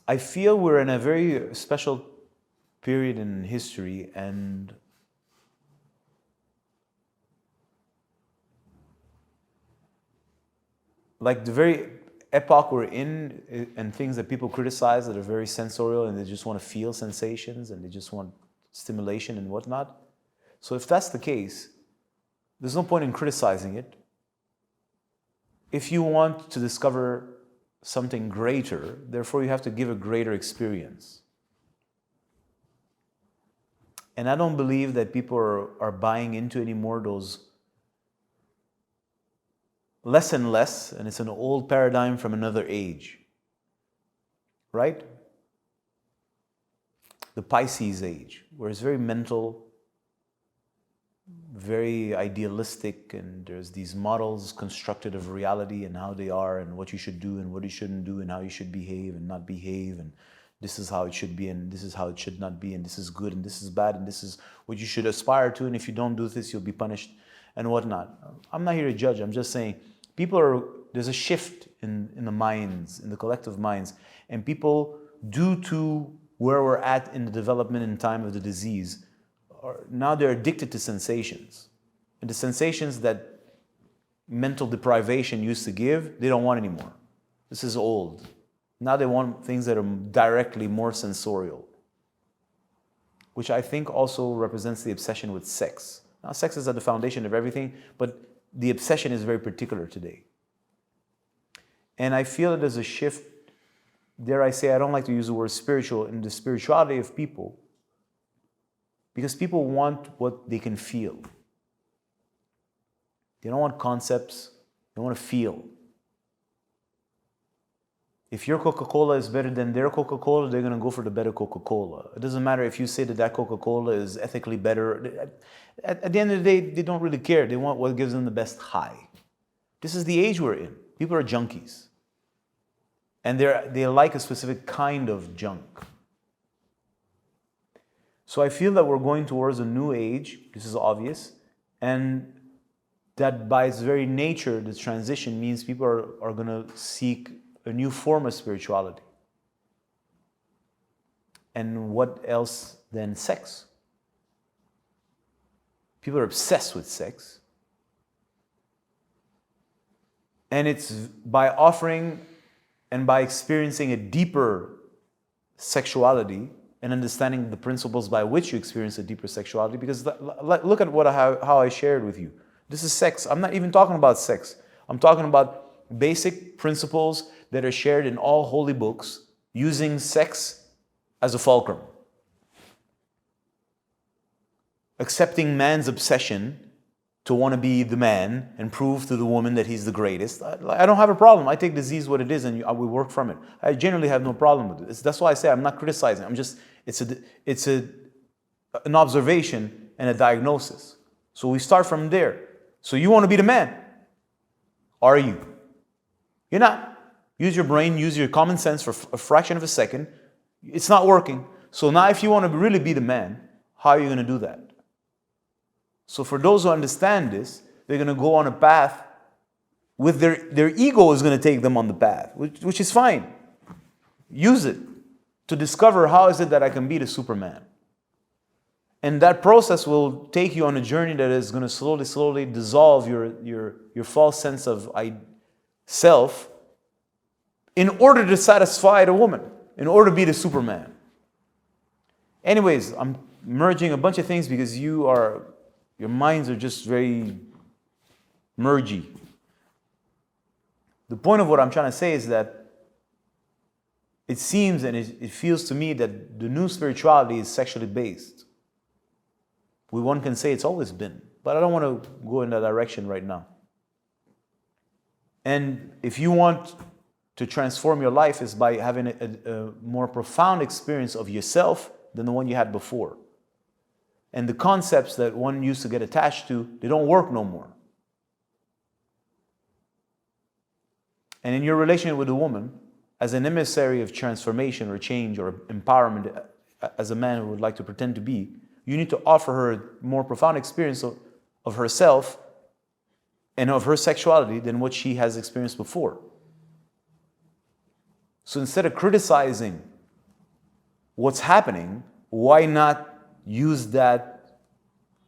I feel we're in a very special period in history, and like the very epoch we're in, and things that people criticize that are very sensorial and they just want to feel sensations and they just want stimulation and whatnot. So if that's the case, there's no point in criticizing it. If you want to discover something greater, therefore you have to give a greater experience. And I don't believe that people are buying into anymore those less and less, and it's an old paradigm from another age, right? The Pisces age, where it's very mental, very idealistic, and there's these models constructed of reality and how they are and what you should do and what you shouldn't do and how you should behave and not behave, and this is how it should be and this is how it should not be, and this is good and this is bad and this is what you should aspire to, and if you don't do this you'll be punished and whatnot. I'm not here to judge, I'm just saying there's a shift in the minds, in the collective minds, and people, due to where we're at in the development and time of the disease, now they're addicted to sensations. And the sensations that mental deprivation used to give, they don't want anymore. This is old. Now they want things that are directly more sensorial, which I think also represents the obsession with sex. Now, sex is at the foundation of everything, but the obsession is very particular today. And I feel that there's a shift, dare I say, I don't like to use the word spiritual, in the spirituality of people, because people want what they can feel. They don't want concepts, they want to feel. If your Coca-Cola is better than their Coca-Cola, they're going to go for the better Coca-Cola. It doesn't matter if you say that Coca-Cola is ethically better. At the end of the day, they don't really care. They want what gives them the best high. This is the age we're in. People are junkies. And they like a specific kind of junk. So I feel that we're going towards a new age. This is obvious. And that by its very nature, the transition means people are going to seek a new form of spirituality. And what else than sex? People are obsessed with sex. And it's by offering and by experiencing a deeper sexuality and understanding the principles by which you experience a deeper sexuality. Because look at how I shared with you. This is sex. I'm not even talking about sex. I'm talking about basic principles that are shared in all holy books, using sex as a fulcrum. Accepting man's obsession to want to be the man and prove to the woman that he's the greatest. I don't have a problem. I take disease what it is and we work from it. I generally have no problem with it. That's why I say I'm not criticizing. It's an observation and a diagnosis. So we start from there. So you want to be the man. Are you? You're not. Use your brain, use your common sense for a fraction of a second. It's not working. So now if you want to really be the man, how are you going to do that? So for those who understand this, they're going to go on a path with their ego is going to take them on the path, which is fine. Use it to discover how is it that I can be the Superman. And that process will take you on a journey that is going to slowly dissolve your false sense of self in order to satisfy the woman, in order to be the Superman. Anyways, I'm merging a bunch of things because your minds are just very mergy. The point of what I'm trying to say is that it seems and it feels to me that the new spirituality is sexually based. One can say it's always been, but I don't want to go in that direction right now. And if you want to transform your life, is by having a more profound experience of yourself than the one you had before. And the concepts that one used to get attached to, they don't work no more. And in your relationship with a woman, as an emissary of transformation or change or empowerment, as a man who would like to pretend to be, you need to offer her a more profound experience of herself and of her sexuality than what she has experienced before. So instead of criticizing what's happening, why not use that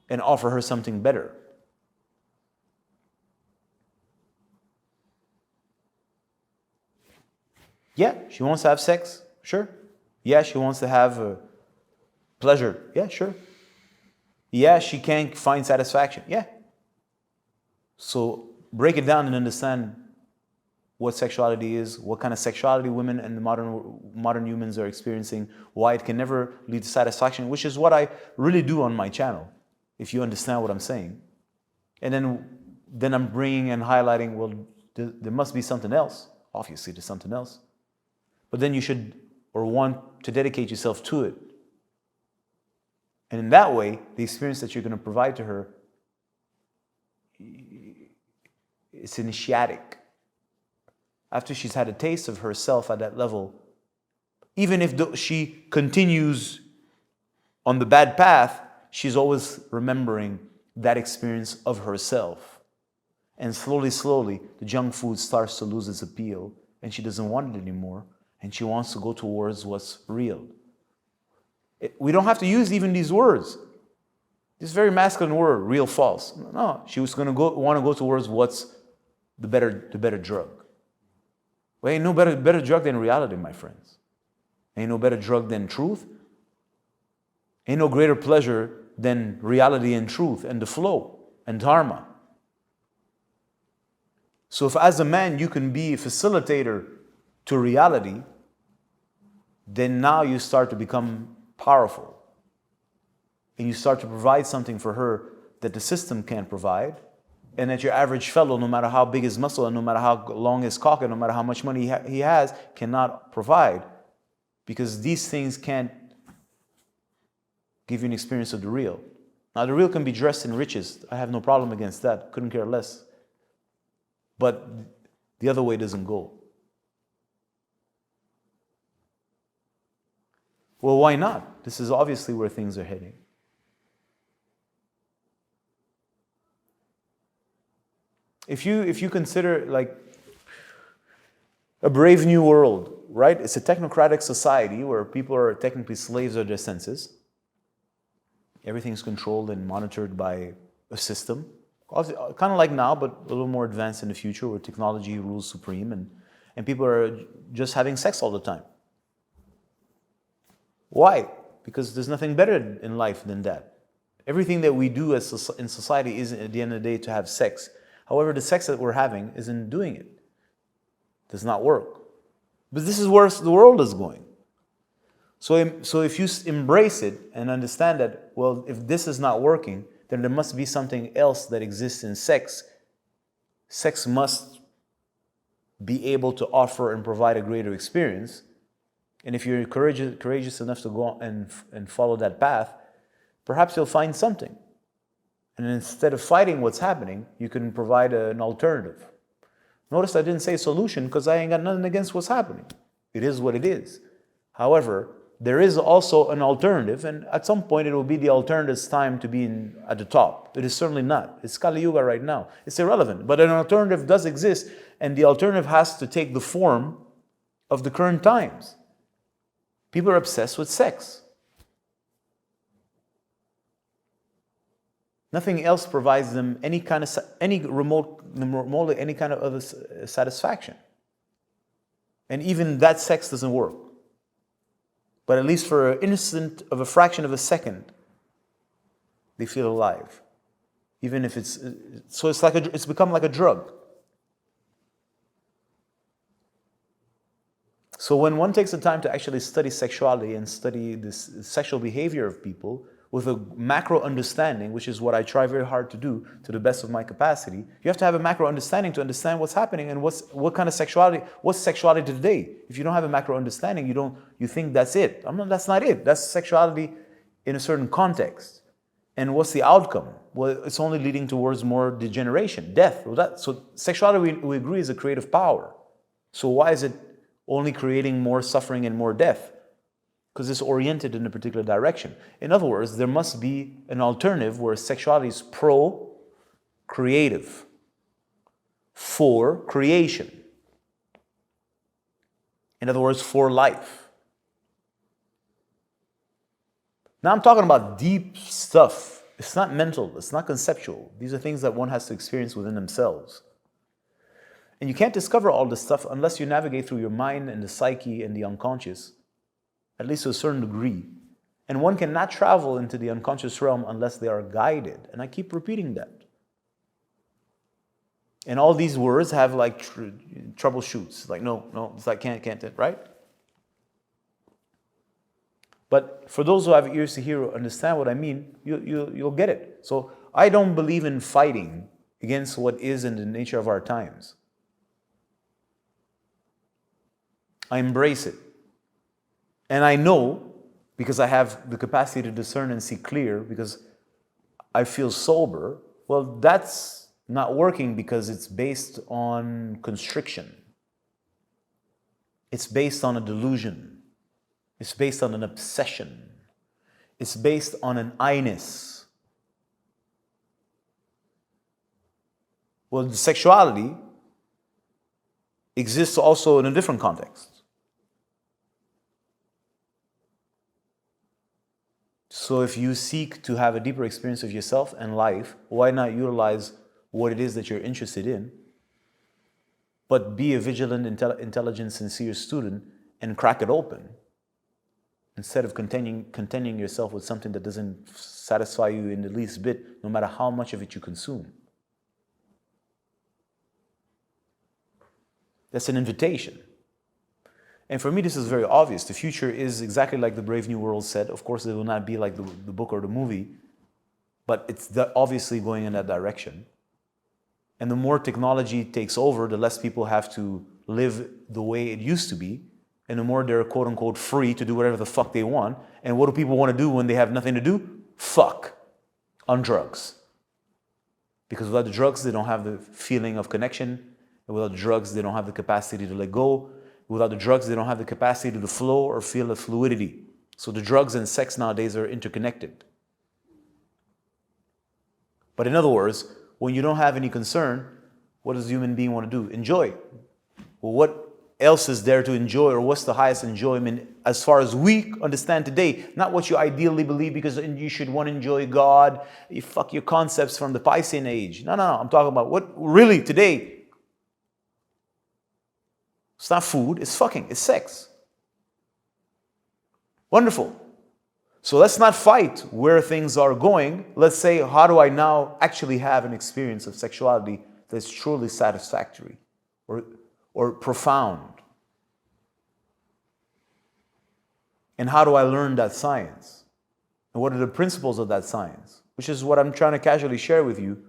and offer her something better? Yeah, she wants to have sex. Sure. Yeah, she wants to have pleasure. Yeah, sure. Yeah, she can't find satisfaction. Yeah. So break it down and understand what sexuality is, what kind of sexuality women and the modern humans are experiencing, why it can never lead to satisfaction, which is what I really do on my channel, if you understand what I'm saying. And then I'm bringing and highlighting, well, there must be something else. Obviously, there's something else. But then you should, or want to dedicate yourself to it. And in that way, the experience that you're going to provide to her, it's initiatic. After she's had a taste of herself at that level, even if she continues on the bad path, she's always remembering that experience of herself. And slowly, slowly, the junk food starts to lose its appeal, and she doesn't want it anymore, and she wants to go towards what's real. We don't have to use even these words. This very masculine word, real, false. No, she was going to want to go towards what's the better drug. Well, ain't no better drug than reality, my friends. Ain't no better drug than truth. Ain't no greater pleasure than reality and truth and the flow and dharma. So if as a man you can be a facilitator to reality, then now you start to become powerful. And you start to provide something for her that the system can't provide, and that your average fellow, no matter how big his muscle and no matter how long his cock and no matter how much money he has, cannot provide. Because these things can't give you an experience of the real. Now, the real can be dressed in riches. I have no problem against that. Couldn't care less. But the other way doesn't go. Well, why not? This is obviously where things are heading. If you consider like a brave new world, right? It's a technocratic society where people are technically slaves of their senses. Everything's controlled and monitored by a system. Kind of like now, but a little more advanced in the future where technology rules supreme and people are just having sex all the time. Why? Because there's nothing better in life than that. Everything that we do in society is, at the end of the day, to have sex. However, the sex that we're having isn't doing it. It does not work. But this is where the world is going. So if you embrace it and understand that, well, if this is not working, then there must be something else that exists in sex. Sex must be able to offer and provide a greater experience. And if you're courageous enough to go and follow that path, perhaps you'll find something. And instead of fighting what's happening, you can provide an alternative. Notice I didn't say solution because I ain't got nothing against what's happening. It is what it is. However, there is also an alternative, and at some point it will be the alternative's time to be at the top. It is certainly not. It's Kali Yuga right now. It's irrelevant. But an alternative does exist, and the alternative has to take the form of the current times. People are obsessed with sex. Nothing else provides them any kind of remotely any kind of other satisfaction. And even that sex doesn't work. But at least for an instant of a fraction of a second, they feel alive. Even if it's become like a drug. So when one takes the time to actually study sexuality and study this sexual behavior of people with a macro understanding, which is what I try very hard to do to the best of my capacity, you have to have a macro understanding to understand what's happening and what kind of sexuality, what's sexuality today. If you don't have a macro understanding, you think that's it. That's not it. That's sexuality in a certain context. And what's the outcome? Well, it's only leading towards more degeneration, death. So sexuality, we agree, is a creative power. So why is it only creating more suffering and more death? Because it's oriented in a particular direction. In other words, there must be an alternative where sexuality is pro-creative, for creation. In other words, for life. Now I'm talking about deep stuff. It's not mental, it's not conceptual. These are things that one has to experience within themselves. And you can't discover all this stuff unless you navigate through your mind and the psyche and the unconscious, at least to a certain degree. And one cannot travel into the unconscious realm unless they are guided. And I keep repeating that. And all these words have like troubleshoots. Like, no, it's like can't, right? But for those who have ears to hear or understand what I mean, you'll get it. So I don't believe in fighting against what is in the nature of our times. I embrace it. And I know, because I have the capacity to discern and see clear, because I feel sober, well, that's not working because it's based on constriction. It's based on a delusion. It's based on an obsession. It's based on an I-ness. Well, the sexuality exists also in a different context. So if you seek to have a deeper experience of yourself and life, why not utilize what it is that you're interested in, but be a vigilant, intelligent, sincere student and crack it open, instead of contending yourself with something that doesn't satisfy you in the least bit, no matter how much of it you consume. That's an invitation. And for me, this is very obvious. The future is exactly like the Brave New World said. Of course, it will not be like the book or the movie, but it's obviously going in that direction. And the more technology takes over, the less people have to live the way it used to be, and the more they're quote-unquote free to do whatever the fuck they want. And what do people want to do when they have nothing to do? Fuck. On drugs. Because without the drugs, they don't have the feeling of connection. And without the drugs, they don't have the capacity to let go. Without the drugs, they don't have the capacity to flow or feel the fluidity. So the drugs and sex nowadays are interconnected. But in other words, when you don't have any concern, what does a human being want to do? Enjoy. Well, what else is there to enjoy, or what's the highest enjoyment as far as we understand today? Not what you ideally believe, because you should want to enjoy God. You fuck your concepts from the Piscean age. No. I'm talking about what really today. It's not food, it's fucking, it's sex. Wonderful. So let's not fight where things are going. Let's say, how do I now actually have an experience of sexuality that's truly satisfactory or profound? And how do I learn that science? And what are the principles of that science? Which is what I'm trying to casually share with you.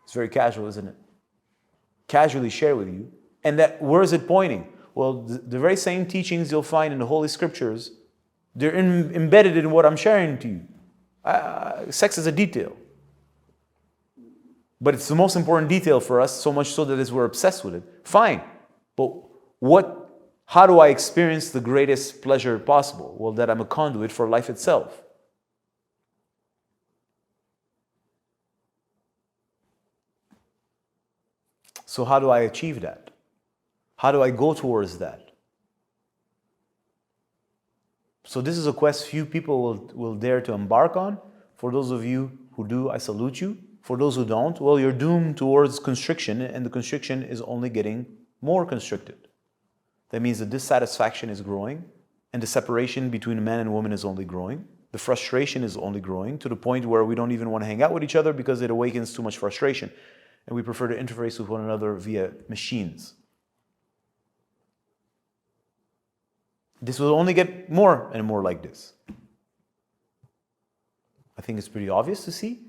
It's very casual, isn't it? Casually share with you. And that, where is it pointing? Well, the very same teachings you'll find in the Holy Scriptures, they're embedded in what I'm sharing to you. Sex is a detail. But it's the most important detail for us, so much so that we're obsessed with it. Fine. But how do I experience the greatest pleasure possible? Well, that I'm a conduit for life itself. So how do I achieve that? How do I go towards that? So this is a quest few people will dare to embark on. For those of you who do, I salute you. For those who don't, well, you're doomed towards constriction, and the constriction is only getting more constricted. That means the dissatisfaction is growing, and the separation between a man and woman is only growing. The frustration is only growing to the point where we don't even want to hang out with each other because it awakens too much frustration. And we prefer to interface with one another via machines. This will only get more and more like this. I think it's pretty obvious to see.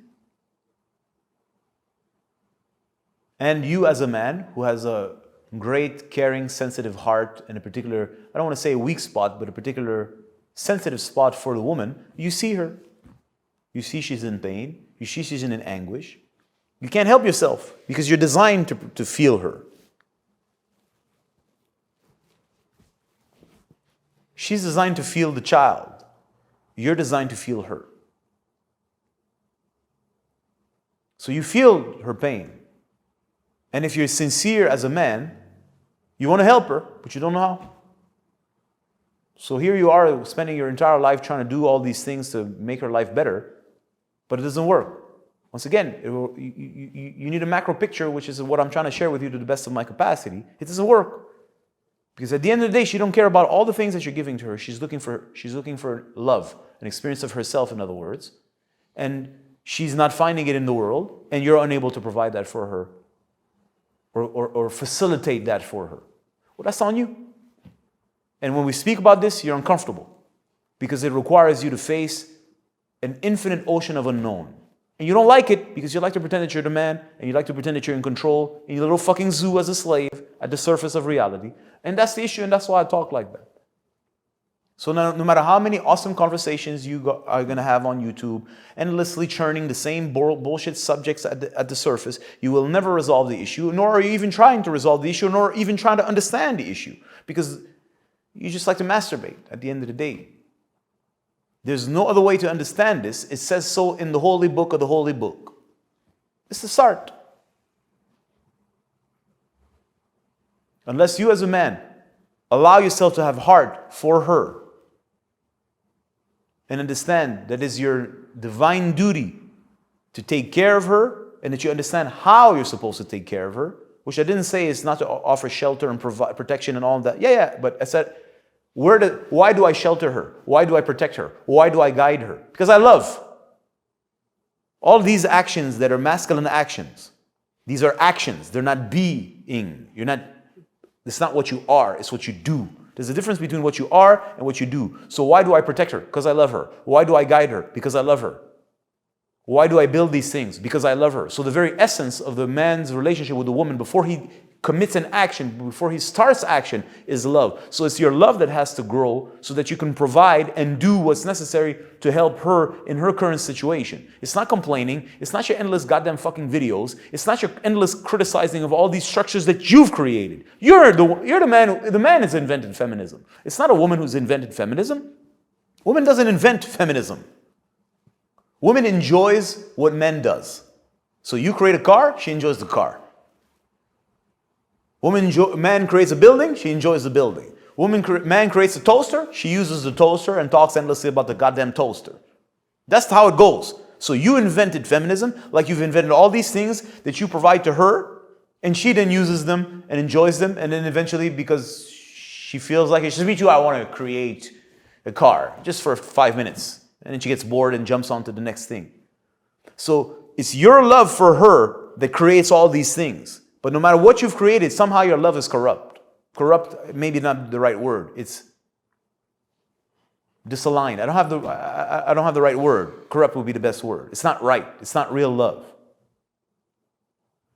And you as a man who has a great, caring, sensitive heart and a particular, I don't want to say a weak spot, but a particular sensitive spot for the woman, you see her. You see she's in pain. You see she's in anguish. You can't help yourself because you're designed to feel her. She's designed to feel the child. You're designed to feel her. So you feel her pain. And if you're sincere as a man, you want to help her, but you don't know how. So here you are spending your entire life trying to do all these things to make her life better, but it doesn't work. Once again, you need a macro picture, which is what I'm trying to share with you to the best of my capacity. It doesn't work. Because at the end of the day, she don't care about all the things that you're giving to her. She's looking for love, an experience of herself, in other words. And she's not finding it in the world, and you're unable to provide that for her or facilitate that for her. Well, that's on you. And when we speak about this, you're uncomfortable because it requires you to face an infinite ocean of unknown. And you don't like it because you like to pretend that you're the man, and you like to pretend that you're in control in your little fucking zoo as a slave at the surface of reality. And that's the issue, and that's why I talk like that. So no matter how many awesome conversations you are going to have on YouTube, endlessly churning the same bullshit subjects at the surface, you will never resolve the issue, nor are you even trying to resolve the issue, nor even trying to understand the issue, because you just like to masturbate at the end of the day. There's no other way to understand this. It says so in the holy book of the holy book. It's the start. Unless you as a man allow yourself to have heart for her and understand that it's your divine duty to take care of her, and that you understand how you're supposed to take care of her, which I didn't say is not to offer shelter and provide protection and all of that. Yeah, but I said, why do I shelter her? Why do I protect her? Why do I guide her? Because I love. All these actions that are masculine actions, these are actions. They're not being. It's not what you are, it's what you do. There's a difference between what you are and what you do. So why do I protect her? Because I love her. Why do I guide her? Because I love her. Why do I build these things? Because I love her. So the very essence of the man's relationship with the woman before he commits an action, before he starts action, is love. So it's your love that has to grow so that you can provide and do what's necessary to help her in her current situation. It's not complaining. It's not your endless goddamn fucking videos. It's not your endless criticizing of all these structures that you've created. You're the man. The man has invented feminism. It's not a woman who's invented feminism. Woman doesn't invent feminism. Woman enjoys what men does. So you create a car, she enjoys the car. Man creates a building, she enjoys the building. Man creates a toaster, she uses the toaster and talks endlessly about the goddamn toaster. That's how it goes. So you invented feminism, like you've invented all these things that you provide to her, and she then uses them and enjoys them, and then eventually, because she feels like it, she says, me too, I want to create a car, just for 5 minutes. And then she gets bored and jumps on to the next thing. So it's your love for her that creates all these things. But no matter what you've created, somehow your love is corrupt. Corrupt, maybe not the right word. It's disaligned. I don't have the right word. Corrupt would be the best word. It's not right. It's not real love.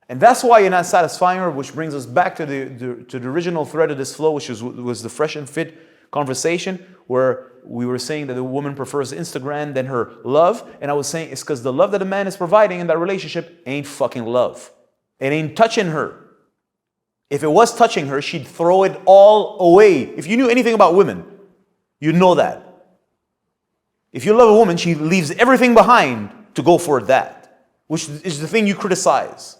And that's why you're not satisfying her, which brings us back to the original thread of this flow, which was the fresh and fit conversation, where we were saying that the woman prefers Instagram than her love. And I was saying it's because the love that a man is providing in that relationship ain't fucking love. It ain't touching her. If it was touching her, she'd throw it all away. If you knew anything about women, you'd know that. If you love a woman, she leaves everything behind to go for that, which is the thing you criticize.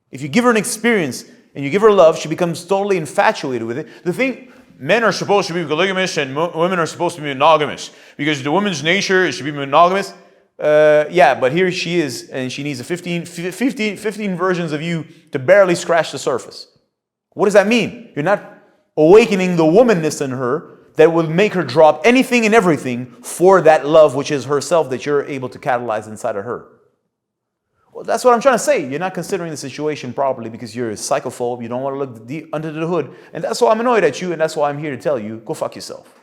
If you give her an experience and you give her love, she becomes totally infatuated with it. The thing, men are supposed to be polygamous and women are supposed to be monogamous because the woman's nature is to be monogamous. Yeah, but here she is, and she needs 15 versions of you to barely scratch the surface. What does that mean? You're not awakening the womanness in her that will make her drop anything and everything for that love, which is herself, that you're able to catalyze inside of her. Well, that's what I'm trying to say. You're not considering the situation properly because you're a psychophobe. You don't want to look deep under the hood. And that's why I'm annoyed at you, and that's why I'm here to tell you, go fuck yourself.